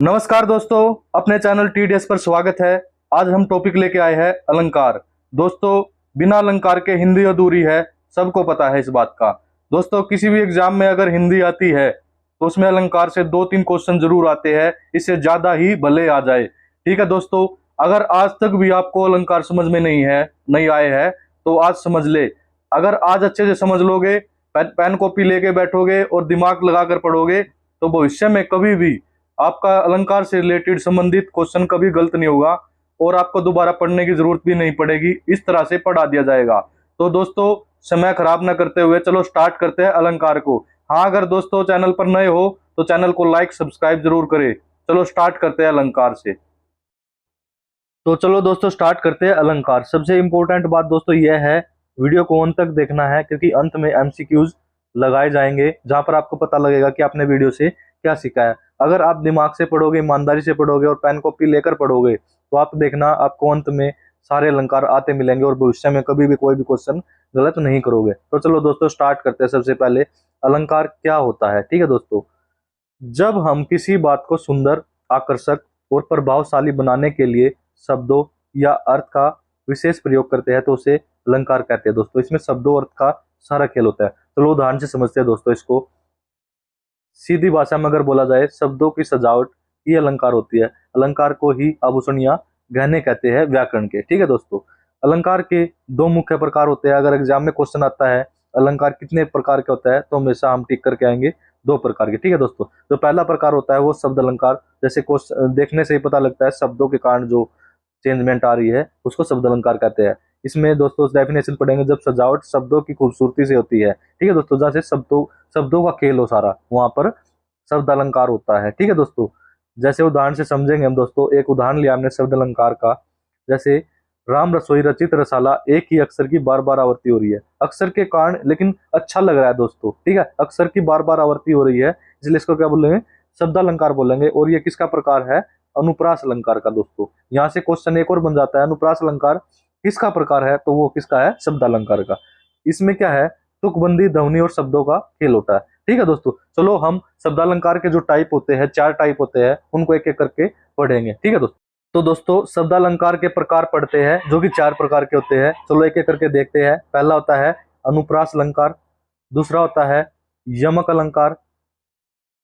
नमस्कार दोस्तों, अपने चैनल टीडीएस पर स्वागत है। आज हम टॉपिक लेके आए हैं अलंकार। दोस्तों, बिना अलंकार के हिंदी अधूरी है, सबको पता है इस बात का। दोस्तों, किसी भी एग्जाम में अगर हिंदी आती है तो उसमें अलंकार से 2-3 क्वेश्चन जरूर आते हैं, इससे ज्यादा ही भले आ जाए। ठीक है दोस्तों, अगर आज तक भी आपको अलंकार समझ में नहीं आए हैं तो आज समझ ले। अगर आज अच्छे से समझ लोगे, पेन कॉपी लेके बैठोगे और दिमाग लगाकर पढ़ोगे तो भविष्य में कभी भी आपका अलंकार से रिलेटेड संबंधित क्वेश्चन कभी गलत नहीं होगा और आपको दोबारा पढ़ने की जरूरत भी नहीं पड़ेगी। इस तरह से पढ़ा दिया जाएगा। तो दोस्तों, समय खराब ना करते हुए चलो स्टार्ट करते हैं अलंकार को। हाँ, अगर दोस्तों चैनल पर नए हो तो चैनल को लाइक सब्सक्राइब जरूर करें। चलो स्टार्ट करते हैं अलंकार से। तो चलो दोस्तों स्टार्ट करते हैं अलंकार। सबसे इंपॉर्टेंट बात दोस्तों यह है, वीडियो को अंत तक देखना है क्योंकि अंत में एमसीक्यूज लगाए जाएंगे जहां पर आपको पता लगेगा कि आपने वीडियो से क्या सीखा है। अगर आप दिमाग से पढ़ोगे, ईमानदारी से पढ़ोगे और पेन कॉपी लेकर पढ़ोगे तो आप देखना आपको अंत में सारे अलंकार आते मिलेंगे और भविष्य में कभी भी कोई भी क्वेश्चन गलत नहीं करोगे। तो चलो दोस्तों स्टार्ट करते हैं। सबसे पहले अलंकार क्या होता है। ठीक है दोस्तों, जब हम किसी बात को सुंदर, आकर्षक और प्रभावशाली बनाने के लिए शब्दों या अर्थ का विशेष प्रयोग करते हैं तो उसे अलंकार कहते हैं। दोस्तों, इसमें शब्दों अर्थ का सारा खेल होता है। चलो उदाहरण से समझते हैं दोस्तों इसको। सीधी भाषा में अगर बोला जाए, शब्दों की सजावट ही अलंकार होती है। अलंकार को ही आभूषण या गहने कहते हैं व्याकरण के। ठीक है दोस्तों, अलंकार के दो मुख्य प्रकार होते हैं। अगर एग्जाम में क्वेश्चन आता है अलंकार कितने प्रकार के होता है तो हमेशा हम टिक करके आएंगे 2 प्रकार के। ठीक है दोस्तों, जो पहला प्रकार होता है वो शब्द अलंकार। जैसे क्वेश्चन देखने से ही पता लगता है शब्दों के कारण जो चेंजमेंट आ रही है उसको शब्द अलंकार कहते हैं। इसमें दोस्तों डेफिनेशन पढ़ेंगे, जब सजावट शब्दों की खूबसूरती से होती है। ठीक है दोस्तों, जैसे शब्दों का खेल हो सारा, वहां पर शब्द अलंकार होता है। ठीक है दोस्तों, जैसे उदाहरण से समझेंगे हम दोस्तों। एक उदाहरण लिया हमने शब्द अलंकार का, जैसे राम रसोई रचित रसाला, एक ही अक्षर की बार बार आवृत्ति हो रही है। अक्षर के कारण लेकिन अच्छा लग रहा है दोस्तों। ठीक है, अक्षर की बार बार आवृत्ति हो रही है इसलिए इसको क्या बोलेंगे, शब्द अलंकार बोलेंगे। और ये किसका प्रकार है, अनुप्रास अलंकार का। दोस्तों यहाँ से क्वेश्चन एक और बन जाता है, अनुप्रास अलंकार किसका प्रकार है, तो वो किसका है, शब्द अलंकार का। इसमें क्या है, तुकबंदी, ध्वनि और शब्दों का खेल होता है। ठीक है दोस्तों, चलो हम शब्दालंकार के जो टाइप होते हैं, 4 टाइप होते हैं, उनको एक एक करके पढ़ेंगे। ठीक है दोस्तों, तो दोस्तों शब्दालंकार के प्रकार पढ़ते हैं जो कि 4 प्रकार के होते हैं। चलो एक एक करके देखते हैं। पहला होता है अनुप्रास अलंकार, दूसरा होता है यमक अलंकार,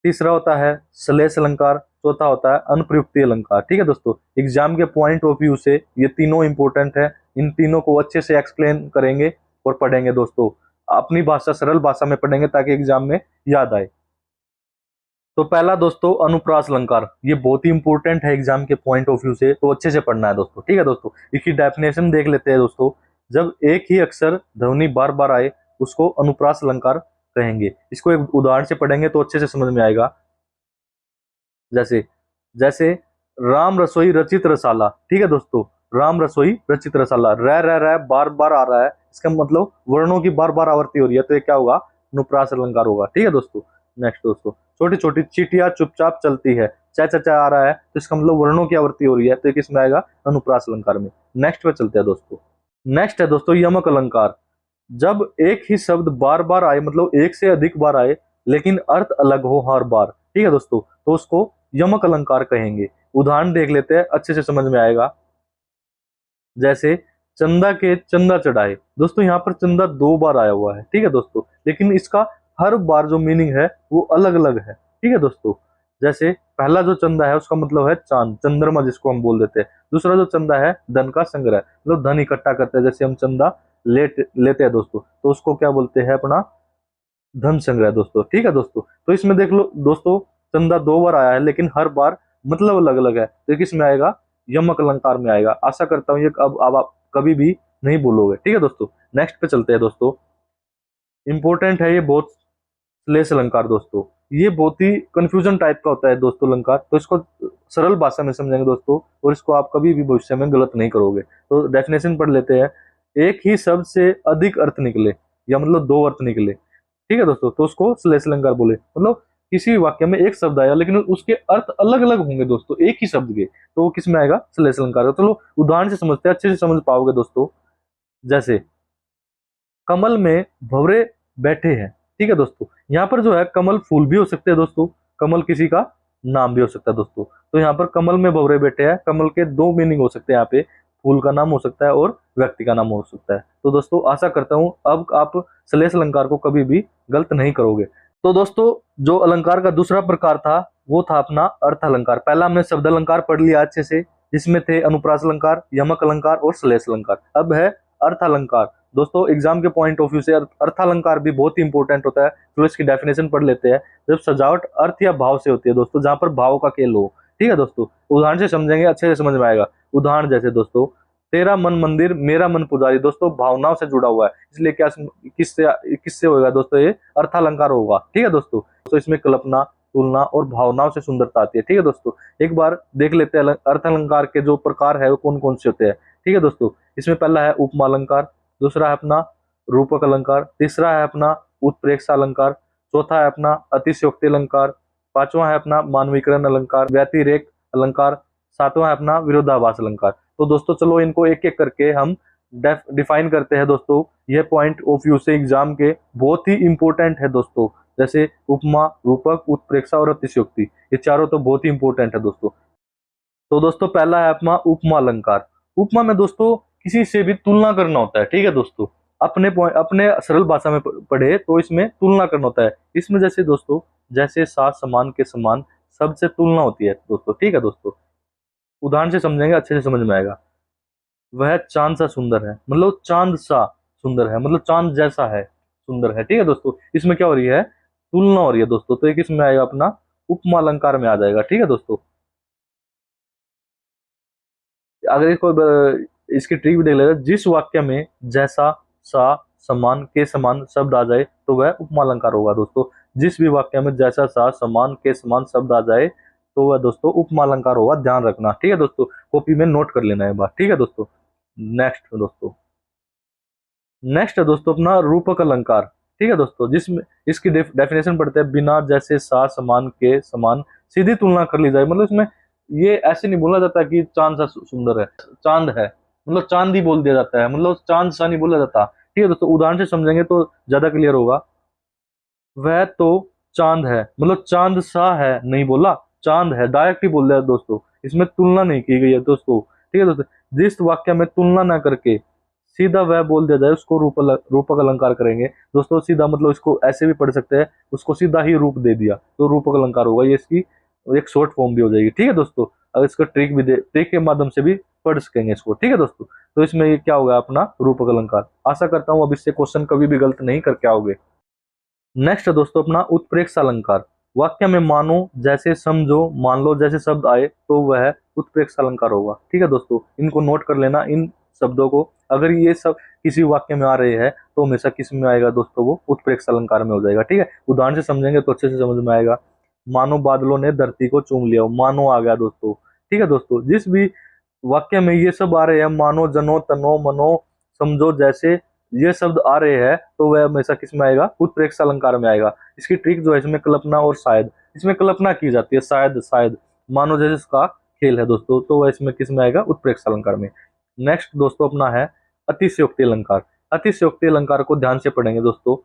तीसरा होता है श्लेष अलंकार, चौथा होता है अनुप्रयुक्ति अलंकार। ठीक है दोस्तों, एग्जाम के पॉइंट ऑफ व्यू से ये तीनों इंपॉर्टेंट है। इन तीनों को अच्छे से एक्सप्लेन करेंगे और पढ़ेंगे दोस्तों। अपनी भाषा, सरल भाषा में पढ़ेंगे ताकि एग्जाम में याद आए। तो पहला दोस्तों अनुप्रास अलंकार, ये बहुत ही इंपॉर्टेंट है एग्जाम के पॉइंट ऑफ व्यू से, तो अच्छे से पढ़ना है दोस्तों। ठीक है दोस्तों, इसकी डेफिनेशन देख लेते हैं दोस्तों। जब एक ही अक्षर ध्वनि बार बार आए उसको अनुप्रास अलंकार कहेंगे। इसको एक उदाहरण से पढ़ेंगे तो अच्छे से समझ में आएगा। जैसे जैसे राम रसोई रचित रसाला। ठीक है दोस्तों, राम रसोई रचित रसाला, रह बार बार आ रहा है, इसका मतलब वर्णों की बार बार आवृत्ति हो रही है, तो ये क्या होगा, अनुप्रास अलंकार होगा। ठीक है दोस्तों, नेक्स्ट दोस्तों, छोटी छोटी चीटियां चुपचाप चलती है, चा चा चा आ रहा है तो इसका मतलब वर्णों की आवृत्ति हो रही है, तो ये किसमें आएगा, अनुप्रास अलंकार में। नेक्स्ट पे चलते हैं दोस्तों। नेक्स्ट है दोस्तों यमक अलंकार। जब एक ही शब्द बार बार आए, मतलब एक से अधिक बार आए लेकिन अर्थ अलग हो हर बार। ठीक है दोस्तों, तो उसको यमक अलंकार कहेंगे। उदाहरण देख लेते हैं, अच्छे से समझ में आएगा। जैसे चंदा के चंदा चढ़ाए। दोस्तों यहाँ पर चंदा 2 बार आया हुआ है। ठीक है दोस्तों, लेकिन इसका हर बार जो मीनिंग है वो अलग अलग है। ठीक है दोस्तों, जैसे पहला जो चंदा है उसका मतलब है चांद, चंद्रमा जिसको हम बोल देते हैं। दूसरा जो चंदा है धन का संग्रह, मतलब धन इकट्ठा करते हैं। जैसे हम चंदा लेते हैं दोस्तों तो उसको क्या बोलते हैं, अपना धन संग्रह दोस्तों। ठीक है दोस्तों, तो इसमें देख लो दोस्तों, चंदा 2 बार आया है लेकिन हर बार मतलब अलग अलग है, तो किसमें आएगा, यमक अलंकार में आएगा। आशा करता हूँ ये अब आप कभी भी नहीं भूलोगे। ठीक है दोस्तों, नेक्स्ट पे चलते हैं दोस्तों। इंपॉर्टेंट है ये बहुत, श्लेष अलंकार। दोस्तों ये बहुत ही कंफ्यूजन टाइप का होता है दोस्तों अलंकार, तो इसको सरल भाषा में समझेंगे दोस्तों और इसको आप कभी भी भविष्य में गलत नहीं करोगे। तो डेफिनेशन पढ़ लेते हैं। एक ही शब्द से अधिक अर्थ निकले, या मतलब 2 अर्थ निकले। ठीक है दोस्तों, तो उसको श्लेष अलंकार बोले। मतलब किसी भी वाक्य में एक शब्द आया लेकिन उसके अर्थ अलग अलग होंगे दोस्तों एक ही शब्द के, तो वो किस में आएगा, श्लेष अलंकार का। चलो उदाहरण से समझते हैं, अच्छे से समझ पाओगे दोस्तों। जैसे कमल में भंवरे बैठे हैं। ठीक है दोस्तों, यहाँ पर जो है कमल फूल भी हो सकते हैं दोस्तों, कमल किसी का नाम भी हो सकता है दोस्तों। तो यहाँ पर कमल में भंवरे बैठे हैं, कमल के दो मीनिंग हो सकते हैं यहाँ पे, फूल का नाम हो सकता है और व्यक्ति का नाम हो सकता है। तो दोस्तों आशा करता हूँ अब आप श्लेष अलंकार को कभी भी गलत नहीं करोगे। तो दोस्तों जो अलंकार का दूसरा प्रकार था वो था अपना अर्थ अलंकार। पहला हमने शब्द अलंकार पढ़ लिया अच्छे से, जिसमें थे अनुप्रास अलंकार, यमक अलंकार और श्लेष अलंकार। अब है अर्थ अलंकार। दोस्तों एग्जाम के पॉइंट ऑफ व्यू से अर्थालंकार भी बहुत ही इंपॉर्टेंट होता है, तो इसकी डेफिनेशन पढ़ लेते हैं। जब सजावट अर्थ या भाव से होती है दोस्तों, जहां पर भाव का खेल हो, ठीक है दोस्तों, उदाहरण से समझेंगे अच्छे से समझ में आएगा। उदाहरण जैसे दोस्तों, तेरा मन मंदिर मेरा मन पुजारी, दोस्तों भावनाओं से जुड़ा हुआ है, इसलिए क्या किससे किससे होगा दोस्तों, ये अर्थालंकार होगा। ठीक है दोस्तों, तो इसमें कल्पना, तुलना और भावनाओं से सुंदरता आती है। ठीक है दोस्तों, एक बार देख लेते हैं अर्थालंकार के जो प्रकार है वो कौन कौन से होते हैं। ठीक है दोस्तों, इसमें पहला है उपमा अलंकार, दूसरा है अपना रूपक अलंकार, तीसरा है अपना उत्प्रेक्षा अलंकार, चौथा है अपना अतिशयोक्ति अलंकार, पांचवा है अपना मानवीकरण अलंकार, व्यतिरेक अलंकार, सातवां है अपना विरोधाभास अलंकार। तो दोस्तों चलो इनको एक एक करके हम डिफाइन करते हैं दोस्तों। ये पॉइंट ऑफ व्यू से एग्जाम के बहुत ही इंपॉर्टेंट है दोस्तों। जैसे उपमा, रूपक, उत्प्रेक्षा और अतिशयोक्ति, ये चारों तो बहुत ही इंपॉर्टेंट है दोस्तों। तो दोस्तों पहला है अपना उपमा अलंकार। उपमा में दोस्तों किसी से भी तुलना करना होता है। ठीक है दोस्तों, अपने सरल भाषा में पढ़े तो इसमें तुलना करना होता है। इसमें जैसे दोस्तों, जैसे सा समान के समान शब्द से तुलना होती है दोस्तों। ठीक है दोस्तों, उदाहरण से समझेंगे अच्छे से समझ में आएगा। वह चांद सा सुंदर है, मतलब चांद सा सुंदर है, मतलब चांद जैसा है, सुंदर है। ठीक है दोस्तों, इसमें क्या हो रही है, तुलना हो रही है दोस्तों। तो एक इसमें आएगा अपना उपमा अलंकार में आ जाएगा। ठीक है दोस्तों, अगर इसकी ट्रिक भी देख लेगा, जिस वाक्य में जैसा, सा, समान के समान शब्द आ जाए तो वह उपमा अलंकार होगा दोस्तों। जिस भी वाक्य में जैसा, सा, समान के समान शब्द आ जाए तो वह दोस्तों उपमा अलंकार होगा, ध्यान रखना। ठीक है दोस्तों, कॉपी में नोट कर लेना है बात। ठीक है दोस्तों, नेक्स्ट है दोस्तों अपना रूपक अलंकार। ठीक है दोस्तों, जिसमें इसकी डेफिनेशन पढ़ते हैं, बिना जैसे, सा, समान के समान सीधी तुलना कर ली जाए। मतलब इसमें ये ऐसे नहीं बोला जाता कि चांद सा सुंदर है, चांद है मतलब चांद ही बोल दिया जाता है, मतलब चांद सा नहीं बोला जाता। ठीक है दोस्तों, उदाहरण से समझेंगे तो ज्यादा क्लियर होगा। वह तो चांद है, मतलब चांद सा है नहीं बोला, चांद है डायरेक्ट ही बोल दिया दोस्तों, इसमें तुलना नहीं की गई है दोस्तों। ठीक है दोस्तों, जिस वाक्य में तुलना ना करके सीधा वह बोल दिया जाए उसको रूपक अलंकार करेंगे दोस्तों। सीधा मतलब इसको ऐसे भी पढ़ सकते हैं, उसको सीधा ही रूप दे दिया तो रूपक अलंकार होगा। ये इसकी एक शॉर्ट फॉर्म भी हो जाएगी। ठीक है दोस्तों, अगर इसका ट्रिक के माध्यम से भी पढ़ सकेंगे इसको। ठीक है दोस्तों, तो इसमें ये क्या होगा अपना रूपक अलंकार। आशा करता हूँ अब इससे क्वेश्चन कभी भी गलत नहीं करके आओगे। नेक्स्ट है दोस्तों अपना उत्प्रेक्षा अलंकार। वाक्य में मानो, जैसे, समझो, मान लो जैसे शब्द आए तो वह उत्प्रेक्षा अलंकार होगा। ठीक है दोस्तों, इनको नोट कर लेना इन शब्दों को। अगर ये सब किसी वाक्य में आ रहे हैं तो हमेशा किस में आएगा दोस्तों, वो उत्प्रेक्षा अलंकार में हो जाएगा। ठीक है, उदाहरण से समझेंगे तो अच्छे से समझ में आएगा। मानो बादलों ने धरती को चूम लिया, मानो आ गया दोस्तों। ठीक है दोस्तों, जिस भी वाक्य में ये सब आ रहे हैं, मानो, जनो, तनो, मनो, समझो, जैसे, ये शब्द आ रहे हैं तो वह हमेशा किस में आएगा, उत्प्रेक्षा अलंकार में आएगा। इसकी ट्रिक जो है इसमें कल्पना और शायद, इसमें कल्पना की जाती है, शायद शायद मानो जैसे इसका खेल है दोस्तों, तो वह इसमें किस में आएगा, उत्प्रेक्षा अलंकार में। नेक्स्ट दोस्तों अपना है अतिशयोक्ति अलंकार। अतिशयोक्ति अलंकार को ध्यान से पढ़ेंगे दोस्तों।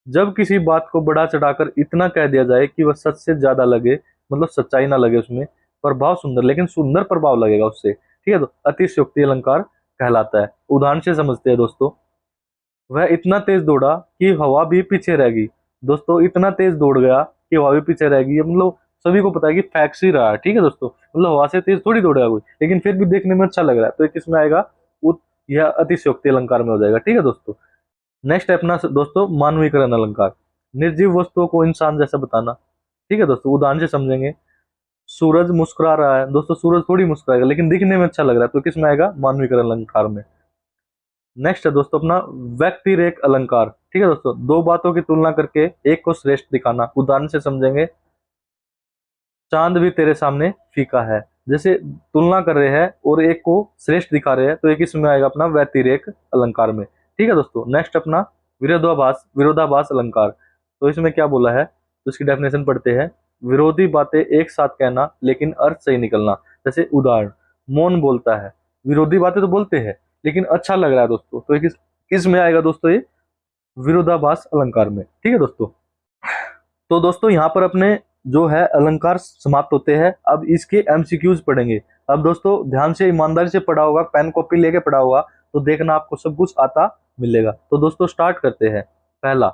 जब किसी बात को बढ़ा चढ़ाकर इतना कह दिया जाए कि वह सच से ज्यादा लगे, मतलब सच्चाई ना लगे उसमें, प्रभाव सुंदर, लेकिन सुंदर प्रभाव लगेगा उससे। ठीक है, तो अतिशयोक्ति अलंकार कहलाता है। उदाहरण से समझते हैं दोस्तों। वह इतना तेज दौड़ा कि हवा भी पीछे रह गई। दोस्तों इतना तेज दौड़ गया कि हवा भी पीछे रह गई, मतलब सभी को पता है कि फैक्स ही रहा है। ठीक है दोस्तों, मतलब हवा से तेज थोड़ी दौड़ेगा कोई, लेकिन फिर भी देखने में अच्छा लग रहा है, तो किसमें आएगा, यह अतिशयोक्ति अलंकार में हो जाएगा। ठीक है दोस्तों, नेक्स्ट है अपना दोस्तों मानवीकरण अलंकार। निर्जीव वस्तुओं को इंसान जैसा बताना। ठीक है दोस्तों, उदाहरण से समझेंगे। सूरज मुस्कुरा रहा है, दोस्तों सूरज थोड़ी मुस्कुराएगा, लेकिन दिखने में अच्छा लग रहा है, तो किसमें आएगा, मानवीकरण अलंकार में। नेक्स्ट है दोस्तों अपना व्यक्तिरेक अलंकार। ठीक है दोस्तों, दो बातों की तुलना करके एक को श्रेष्ठ दिखाना। उदाहरण से समझेंगे। चांद भी तेरे सामने फीका है, जैसे तुलना कर रहे हैं और एक को श्रेष्ठ दिखा रहे हैं, तो एक इसमें आएगा अपना व्यतिरेक अलंकार में। ठीक है दोस्तों, नेक्स्ट अपना विरोधाभास अलंकार। तो इसमें क्या बोला है, तो इसकी डेफिनेशन पढ़ते हैं। विरोधी बातें एक साथ कहना लेकिन अर्थ सही निकलना। जैसे उदाहरण, मौन बोलता है, विरोधी बातें तो बोलते हैं लेकिन अच्छा लग रहा है दोस्तों, तो किस में आएगा दोस्तों, ये विरोधाभास अलंकार में। ठीक है दोस्तों, तो दोस्तों यहाँ पर अपने जो है अलंकार समाप्त होते हैं। अब इसके एमसीक्यूज पढ़ेंगे। अब दोस्तों ध्यान से ईमानदारी से पढ़ा होगा, पेन कॉपी लेके पढ़ा होगा तो देखना आपको सब कुछ आता मिलेगा। तो दोस्तों स्टार्ट करते हैं। पहला,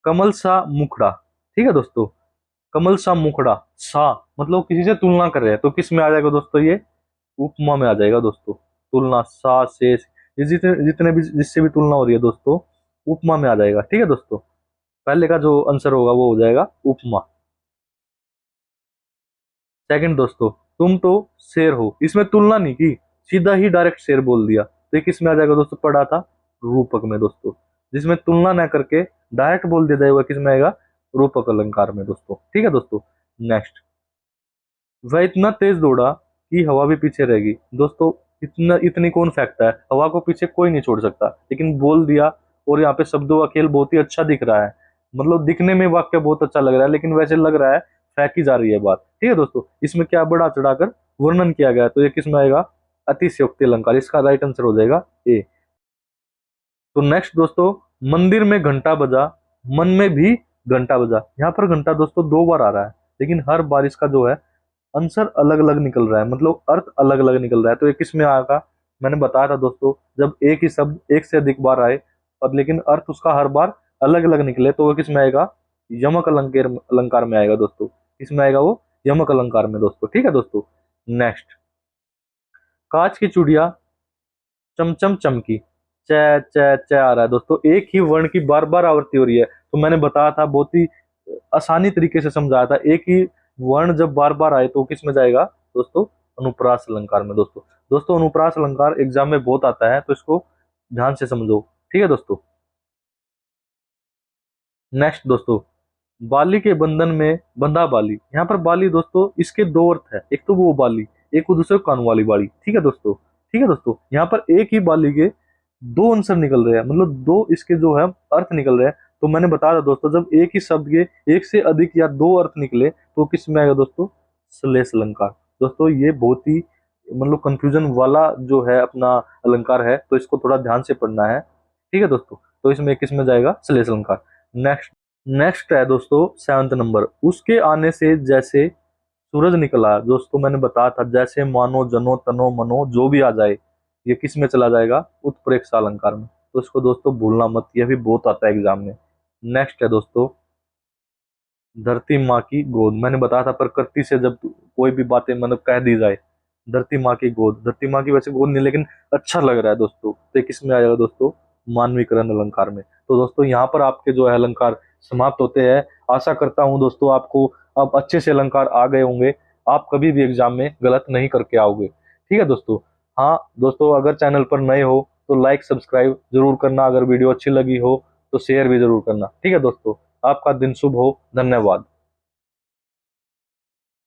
कमल सा मुखड़ा। ठीक है दोस्तों, कमल सा मुखड़ा, सा मतलब किसी से तुलना कर रहे हैं तो किस में आ जाएगा दोस्तों, ये उपमा में आ जाएगा दोस्तों। तुलना, सा से, ये जितने जितने भी जिससे भी तुलना हो रही है दोस्तों, उपमा में आ जाएगा। ठीक है दोस्तों, पहले का जो आंसर होगा वो हो जाएगा उपमा। सेकंड दोस्तों, तुम तो शेर हो, इसमें तुलना नहीं की, सीधा ही डायरेक्ट शेर बोल दिया तो ये किस में आ जाएगा दोस्तों, पढ़ा था रूपक में दोस्तों। जिसमें तुलना ना करके डायरेक्ट बोल दिया जाएगा किस में आएगा, रूपक अलंकार में दोस्तों। ठीक है दोस्तों, नेक्स्ट, वह इतना तेज दौड़ा कि हवा भी पीछे रहेगी। दोस्तों इतनी कौन फेंकता है, हवा को पीछे कोई नहीं छोड़ सकता, लेकिन बोल दिया। और यहाँ पे शब्दों का खेल बहुत ही अच्छा दिख रहा है, मतलब दिखने में वाक्य बहुत अच्छा लग रहा है लेकिन वैसे लग रहा है फेंकी जा रही है बात। ठीक है दोस्तों, इसमें क्या बढ़ा चढ़ाकर वर्णन किया गया है, तो ये किस में आएगा, अतिशयोक्ति अलंकार। इसका राइट आंसर हो जाएगा ए। तो नेक्स्ट दोस्तों, मंदिर में घंटा बजा, मन में भी घंटा बजा। यहाँ पर घंटा दोस्तों दो बार आ रहा है लेकिन हर बार इसका जो है आंसर अलग अलग निकल रहा है, मतलब अर्थ अलग अलग निकल रहा है। तो ये किस में आएगा, मैंने बताया था दोस्तों, जब एक ही शब्द एक से अधिक बार आए और लेकिन अर्थ उसका हर बार अलग अलग निकले तो वो किस में आएगा, यमक अलंकार अलंकार में आएगा दोस्तों। किसमें आएगा वो, यमक अलंकार में दोस्तों। ठीक है दोस्तों, नेक्स्ट, कांच की चूड़िया चमचम चमकी, च च आ रहा है दोस्तों, एक ही वर्ण की बार बार आवृत्ति हो रही है। तो मैंने बताया था, बहुत ही आसानी तरीके से समझाया था, एक ही वर्ण जब बार बार आए तो किस में जाएगा दोस्तों, अनुप्रास अलंकार में दोस्तों। दोस्तों अनुप्रास अलंकार एग्जाम में बहुत आता है तो इसको ध्यान से समझो। ठीक है दोस्तों, नेक्स्ट दोस्तों, बाली के बंधन में बंधा बाली। यहाँ पर बाली दोस्तों इसके दो अर्थ है, एक तो वो बाली, एक वो दूसरे कान वाली बाली। ठीक है दोस्तों, ठीक है दोस्तों, यहाँ पर एक ही बाली के दो आंसर निकल रहे हैं, मतलब दो इसके जो है अर्थ निकल रहे हैं। तो मैंने बताया था दोस्तों, जब एक ही शब्द के एक से अधिक या दो अर्थ निकले तो किस में आएगा दोस्तों, श्लेष अलंकार। दोस्तों ये बहुत ही मतलब कंफ्यूजन वाला जो है अपना अलंकार है, तो इसको थोड़ा ध्यान से पढ़ना है। ठीक है दोस्तों, तो इसमें किस में जाएगा, श्लेष अलंकार। नेक्स्ट, नेक्स्ट है दोस्तों 7th नंबर, उसके आने से जैसे सूरज निकला। दोस्तों मैंने बताया था, जैसे मानो जनो तनो मनो जो भी आ जाए ये किस में चला जाएगा, उत्प्रेक्षा अलंकार में। तो इसको दोस्तों भूलना मत, यह भी बहुत आता है एग्जाम में। नेक्स्ट है दोस्तों, धरती माँ की गोद। मैंने बताया था प्रकृति से जब कोई भी बातें मतलब कह दी जाए, धरती माँ की गोद, धरती माँ की वैसे गोद नहीं लेकिन अच्छा लग रहा है दोस्तों, तो किस में आ जाएगा दोस्तों, मानवीकरण अलंकार में। तो दोस्तों यहाँ पर आपके जो है अलंकार समाप्त होते हैं। आशा करता हूँ दोस्तों आपको अब अच्छे से अलंकार आ गए होंगे, आप कभी भी एग्जाम में गलत नहीं करके आओगे। ठीक है दोस्तों, हाँ दोस्तों, अगर चैनल पर नए हो तो लाइक सब्सक्राइब जरूर करना, अगर वीडियो अच्छी लगी हो तो शेयर भी जरूर करना। ठीक है दोस्तों, आपका दिन शुभ हो, धन्यवाद।